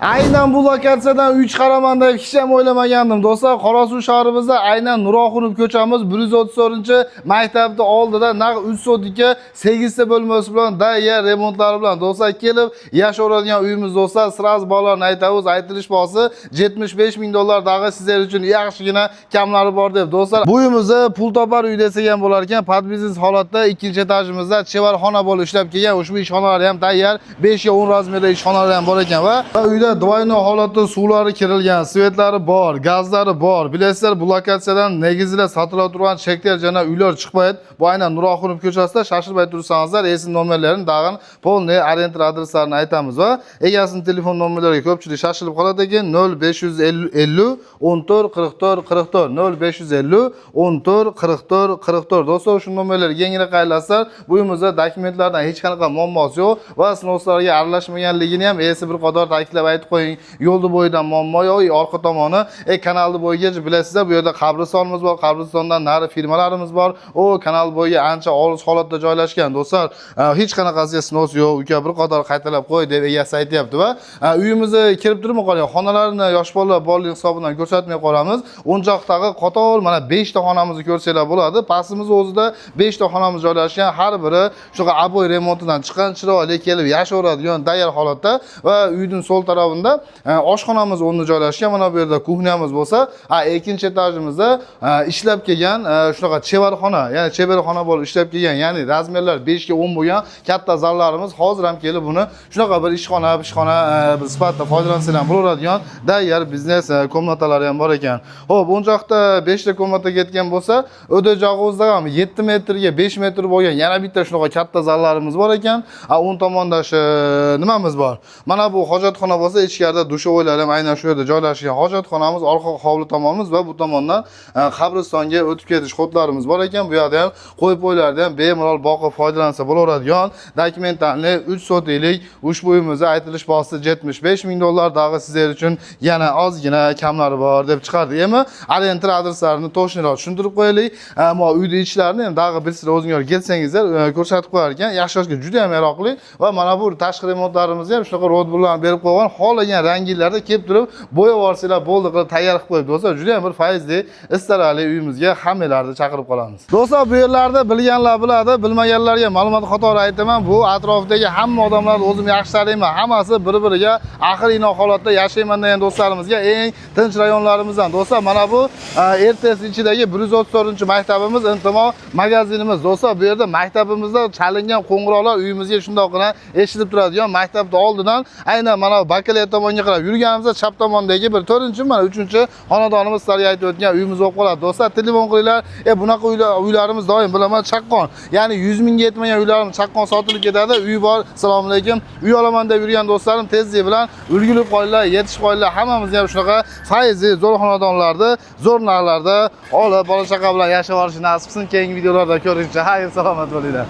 Aynan bu lokatsiyadan 3 qaraman deb hech ham o'ylamagandim. Do'stlar, Qorasuv shahrimizda aynan Nurxonov ko'chamiz 134-maktabning oldida naq 3 so'tga 8 ta bo'lmasi bilan daya remontlari bilan do'stlar kelib yashaydigan uyimiz do'stlar. Siraz bolalarni aytamiz, aytilish bosi $75 ming dag'i sizlar uchun yaxshigina kamlari bor deb. Do'stlar, bu uyimizni pul topar uy desak ham bo'lar ekan. Podbiznes holatda ikkinchi etajimizda chevarxona bo'lib ishlab kelgan. Ushbu ishxonalar ham tayyor. 5 ga 10 razmerda ishxonalar ham bor ekan va uyda doimo holatda suvlari kirilgan, svetlari bor, gazlari bor. Bilasizlar, bu lokatsiyadan negizida sotilib turgan chekterjana uylar chiqmaydi. Bu aynan Nurxonov ko'chasida shoshilmay tursanizlar, esin nomerlarini dag'in polniy orientir adreslarini aytamiz va egasining telefon nomerlariga ko'pchilik shoshilib qoladi ekan. 0550 14 44 44 0550 14 44 44. Do'stlar, shu nomerlarga yengina qaylasizlar. Bu uyimizda dokumentlardan hech qanaqa muammosi yo'q va sinovlarga aralashmaganligini ham esi bir qadar ta'kidlab aytib qo'ying. Yo'lda bo'yidan muammo yo'q, orqa tomoni kanalni bo'yiga bilasizlar, bu yerda qabristonimiz bor, qabristondan nari firmalarimiz bor. O kanal bo'yiga ancha olis holatda joylashgan. Do'stlar, hech qanaqasiga sinov yo'q. Uka bir qadar qaytalab qo'y deb egasi aytayapti va uyimizga kirib turib qolgan xonalarni yosh bolalar borlik hisobidan ko'rsatmay qolamiz. O'njoqdagi qator mana 5 ta xonamizni ko'rsanglar bo'ladi. Pastimiz o'zida 5 ta xonamiz joylashgan. Har biri shunaqa aboy remontidan chiqqan, chiroyli kelib yashaydigan tayyor holatda va uyning so'l tarafida oshxonamiz o'rni joylashgan. Mana bu yerda kuxnyamiz bo'lsa, ikkinchi etajimizda ishlab kelgan shunaqa chevarxona, ya'ni chevarxona bo'lib ishlab kelgan, ya'ni razmerlar 5 ga 10 bo'lgan katta zallarimiz. Hozir ham kelib buni shunaqa bir ishxona sifatida foydalansanglar bo'laveradigan tayyor biznes komnatalari ham bor ekan. Xo'p, bu joqda 5 ta komnata ketgan bo'lsa, o'da jog'imizda ham 7 metrga 5 metr bo'lgan yana bitta shunaqa katta zallarimiz bor ekan. O'ng tomonda shu nimamiz bor. Mana bu hojatxona bo'lsa, ichkarida dushovoylar ham aynan shu yerda joylashgan. Hojatxonamiz orqa hovli tomonimiz va bu tomondan qabristonga o'tib ketish xotlarimiz bor ekan. Bu yerda ham qo'y-poylardan ham bemalol boqib foydalansa bo'laveradigan dokumentlarni 3 so'tlik ushbu uyimizda aytilish bosi $75 ming dag'i sizlar uchun yana ozgina kamlari bor deb chiqardik. Endi orientir adreslarini to'shniroq tushuntirib qo'yaylik. Ammo uyda ichlarini ham dag'i bir sizlar o'zingizlar kelsangizlar ko'rsatib qo'yar ekan. Yashashga juda ham yaroqli va mana bu tashqi remontlarimizni ham shunaqa rodbullarni berib qo'ygan, xohlagan ranglarida kelib turib bo'yab olsanglar bo'ldi qilib tayyor qilib qo'yib. Do'stlar, juda ham bir faizli, istarali uyimizga hammalarni chaqirib qolamiz. Do'stlar, bu yerlarda bilganlar biladi, bilmaganlarga ma'lumot qatori aytaman. Bu atrofdagi hamma odamlar o'zim yaxshi taniyman. Hammasi bir-biriga axir-inoq holatda yashayman degan do'stlarimizga eng tinch rayonlarimizdan. Do'stlar, mana bu ertasi ichidagi 134-maktabimiz, Intimo magazinimiz. Do'stlar, bu yerda maktabimizda chalingan qo'ng'iroqlar uyimizga shundoqqina eshitilib turadigan. Maktabning oldidan aynan mana Bakalay tomonga qarab yurganimizda chap tomondagi bir 4-chi, mana 3-chi xonadonimiz sizlarga aytib o'tgan uyimiz bo'lib qoladi. Do'stlar, telefon qilinglar. Bunaqa uylarimiz doim bilaman chaqqon. Ya'ni 100 mingga yetmagan uylarimiz chaqqon sotilib ketadi. Uy bor. Assalomu alaykum. Uy olaman deb yurgan do'stlarim tezlik bilan ulgurib qolinglar, yetishib qolinglar. Hammamiz ham shunaqa faizli zo'r xonadonlarda, zo'r narxlarda olib bola chaqa bilan yashab olishni nasib qilsin. Keyingi videolarda ko'rishguncha xayr salomat bo'linglar.